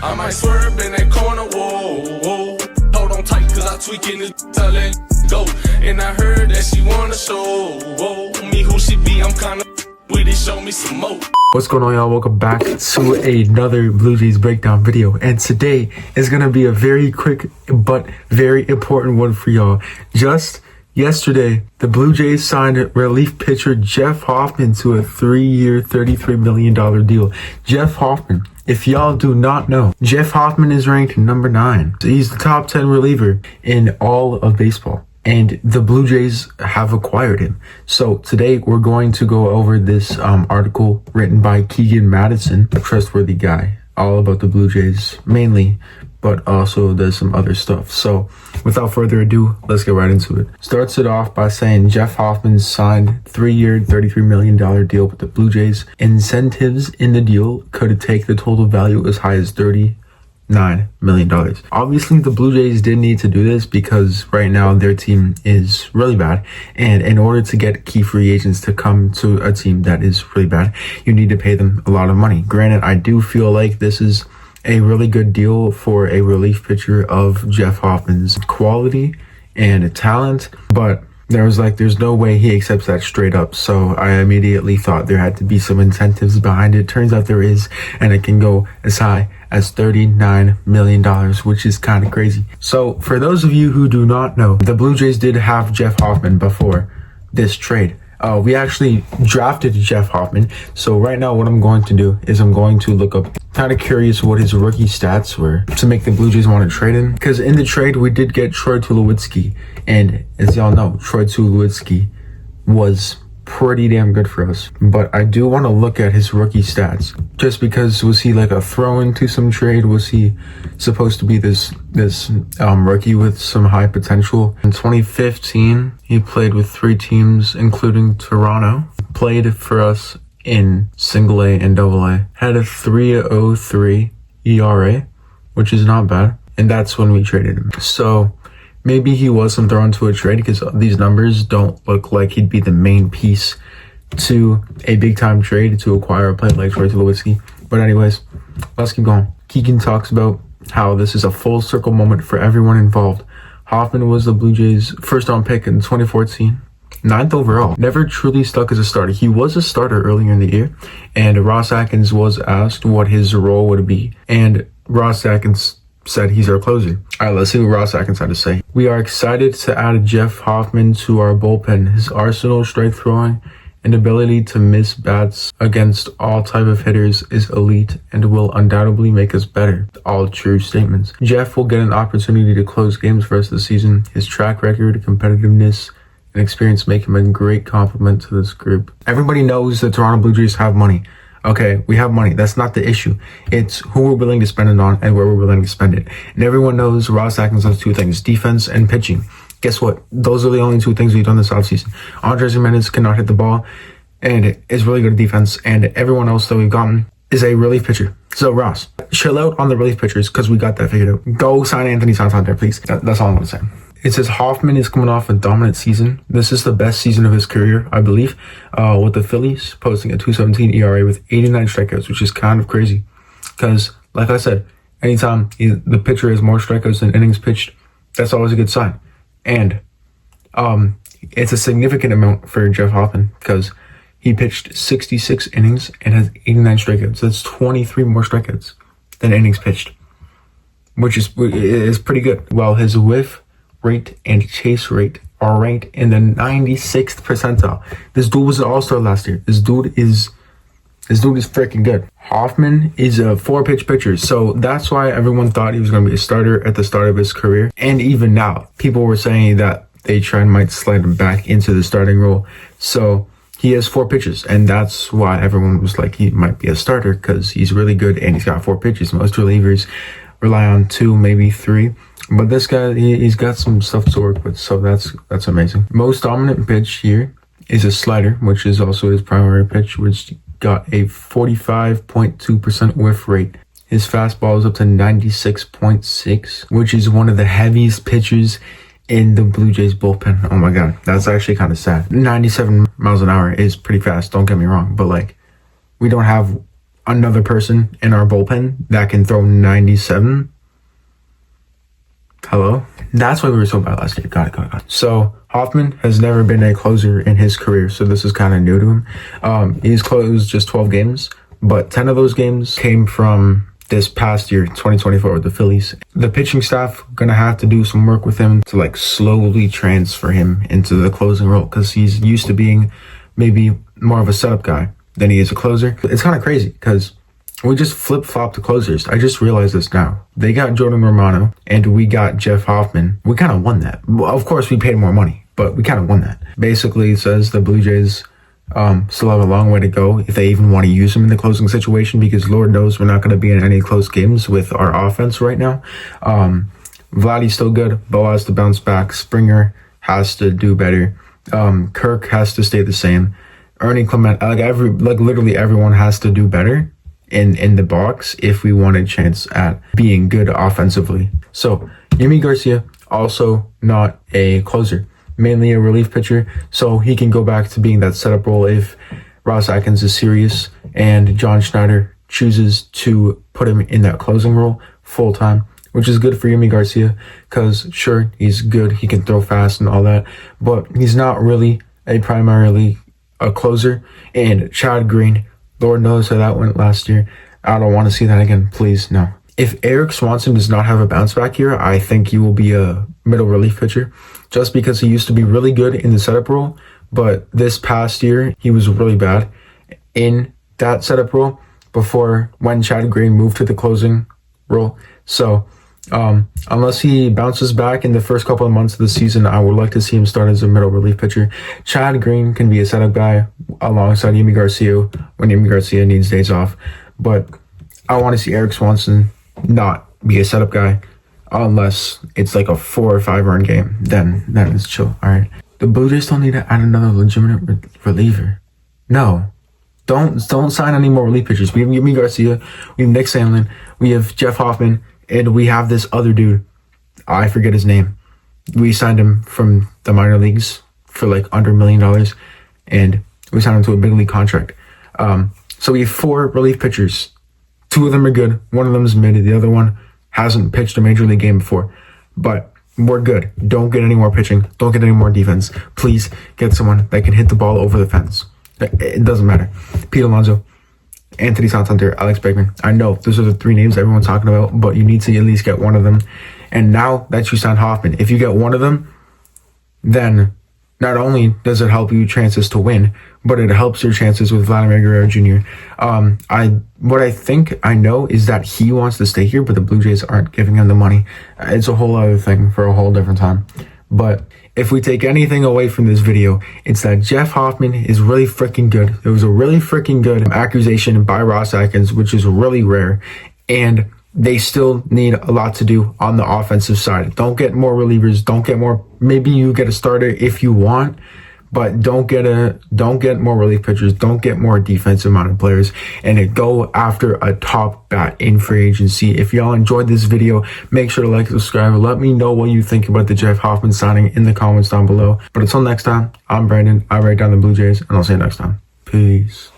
I might swerve in that corner, whoa, whoa. Hold on tight, cause I tweaking this, I let go. And I heard that she wanna show, whoa, me who she be, I'm kinda with it, show me some more. What's going on, y'all? Welcome back to another Blue Jays breakdown video. And today is gonna be a very quick but very important one for y'all. Just yesterday, the Blue Jays signed relief pitcher Jeff Hoffman to a 3-year, $33 million deal. Jeff Hoffman, if y'all do not know, Jeff Hoffman is ranked number 9. He's the top 10 reliever in all of baseball. And the Blue Jays have acquired him. So today we're going to go over this article written by Keegan Madison, a trustworthy guy, all about the Blue Jays mainly, but also does some other stuff. So without further ado, let's get right into it. Starts it off by saying Jeff Hoffman signed 3-year, $33 million deal with the Blue Jays. Incentives in the deal could take the total value as high as $39 million. Obviously, the Blue Jays did need to do this because right now their team is really bad. And in order to get key free agents to come to a team that is really bad, you need to pay them a lot of money. Granted, I do feel like this is a really good deal for a relief pitcher of Jeff Hoffman's quality and talent, but there's no way he accepts that straight up. So I immediately thought there had to be some incentives behind it. Turns out there is, and it can go as high as $39 million, which is kind of crazy. So for those of you who do not know, the Blue Jays did have Jeff Hoffman before this trade. We actually drafted Jeff Hoffman. So right now what I'm going to do is I'm going to look up, kind of curious what his rookie stats were to make the Blue Jays want to trade him. Because in the trade, we did get Troy Tulowitzki. And as y'all know, Troy Tulowitzki was pretty damn good for us. But I do want to look at his rookie stats. Just because, was he like a throw-in to some trade? Was he supposed to be this rookie with some high potential? In 2015, he played with 3 teams, including Toronto. Played for us in single A and double A. Had a 3.03 ERA, which is not bad. And that's when we traded him. So maybe he wasn't thrown to a trade because these numbers don't look like he'd be the main piece to a big-time trade to acquire a player like Troy Tulowitzki. But anyways, let's keep going. Keegan talks about how this is a full circle moment for everyone involved. Hoffman was the Blue Jays' first-round pick in 2014, 9th overall. Never truly stuck as a starter. He was a starter earlier in the year, and Ross Atkins was asked what his role would be. And Ross Atkins said he's our closer. All right, let's see what Ross Atkins had to say. We are excited to add Jeff Hoffman to our bullpen. His arsenal, strike throwing, and ability to miss bats against all type of hitters is elite and will undoubtedly make us better. All true statements. Jeff will get an opportunity to close games for us this season. His track record, competitiveness, and experience make him a great compliment to this group. Everybody knows the Toronto Blue Jays have money. Okay, we have money. That's not the issue. It's who we're willing to spend it on and where we're willing to spend it. And everyone knows Ross Atkins does 2 things, defense and pitching. Guess what? Those are the only 2 things we've done this offseason. Andres Gimenez cannot hit the ball and is really good at defense. And everyone else that we've gotten is a relief pitcher. So Ross, chill out on the relief pitchers because we got that figured out. Go sign Anthony Santander, please. That's all I'm going to say. It says Hoffman is coming off a dominant season. This is the best season of his career, I believe, with the Phillies posting a 2.17 ERA with 89 strikeouts, which is kind of crazy. Because, like I said, anytime the pitcher has more strikeouts than innings pitched, that's always a good sign. And it's a significant amount for Jeff Hoffman because he pitched 66 innings and has 89 strikeouts. That's 23 more strikeouts than innings pitched, which is pretty good. While his whiff rate and chase rate are ranked in the 96th percentile. This dude was an all-star last year. This dude is freaking good. Hoffman is a 4-pitch pitcher, so that's why everyone thought he was going to be a starter at the start of his career. And even now, people were saying that they might slide him back into the starting role. So he has 4 pitches, and that's why everyone was like he might be a starter because he's really good and he's got 4 pitches. Most relievers rely on 2, maybe 3. But this guy, he's got some stuff to work with, so that's amazing. Most dominant pitch here is a slider, which is also his primary pitch, which got a 45.2% whiff rate. His fastball is up to 96.6, which is one of the heaviest pitches in the Blue Jays bullpen. Oh my God, that's actually kind of sad. 97 miles an hour is pretty fast, don't get me wrong, but like, we don't have another person in our bullpen that can throw 97. Hello? That's why we were so bad last year. Got it. So Hoffman has never been a closer in his career, so this is kind of new to him. He's closed just 12 games, but 10 of those games came from this past year, 2024, with the Phillies. The pitching staff gonna have to do some work with him to like slowly transfer him into the closing role, because he's used to being maybe more of a setup guy than he is a closer. It's kind of crazy because we just flip-flopped the closers. I just realized this now. They got Jordan Romano and we got Jeff Hoffman. We kind of won that. Well, of course, we paid more money, but we kind of won that. Basically, it says the Blue Jays still have a long way to go if they even want to use him in the closing situation, because Lord knows we're not going to be in any close games with our offense right now. Vladdy's still good. Bo has to bounce back. Springer has to do better. Kirk has to stay the same. Ernie Clement, literally everyone has to do better in the box if we want a chance at being good offensively. So Yimi Garcia, also not a closer, mainly a relief pitcher, so he can go back to being that setup role if Ross Atkins is serious and John Schneider chooses to put him in that closing role full time, which is good for Yimi Garcia because sure, he's good, he can throw fast and all that, but he's not really primarily a closer. And Chad Green, Lord knows how that went last year. I don't want to see that again, please, no. If Eric Swanson does not have a bounce back here, I think he will be a middle relief pitcher, just because he used to be really good in the setup role, but this past year, he was really bad in that setup role when Chad Green moved to the closing role. So unless he bounces back in the first couple of months of the season, I would like to see him start as a middle relief pitcher. Chad Green can be a setup guy alongside Yimi Garcia when Yimi Garcia needs days off, but I want to see Eric Swanson not be a setup guy unless it's like a 4 or 5 run game. Then it's chill. All right. The Blue Jays don't need to add another legitimate reliever. No. Don't sign any more relief pitchers. We have Yimi Garcia, we have Nick Sandlin, we have Jeff Hoffman, and we have this other dude. I forget his name. We signed him from the minor leagues for like under $1 million, and we signed him to a big league contract. So we have 4 relief pitchers. 2 of them are good. 1 of them is mid. The other one hasn't pitched a major league game before. But we're good. Don't get any more pitching. Don't get any more defense. Please get someone that can hit the ball over the fence. It doesn't matter. Pete Alonso, Anthony Santander, Alex Bregman. I know those are the 3 names everyone's talking about, but you need to at least get one of them. And now that you signed Hoffman, if you get one of them, then not only does it help you chances to win, but it helps your chances with Vladimir Guerrero Jr. What I think I know is that he wants to stay here, but the Blue Jays aren't giving him the money. It's a whole other thing for a whole different time. But if we take anything away from this video, it's that Jeff Hoffman is really freaking good. It was a really freaking good accusation by Ross Atkins, which is really rare. And they still need a lot to do on the offensive side. Don't get more relievers. Don't get more. Maybe you get a starter if you want, but don't get more relief pitchers. Don't get more defensive minded players, and go after a top bat in free agency. If y'all enjoyed this video, make sure to like, subscribe, let me know what you think about the Jeff Hoffman signing in the comments down below. But until next time, I'm Brandon. I write down the Blue Jays, and I'll see you next time. Peace.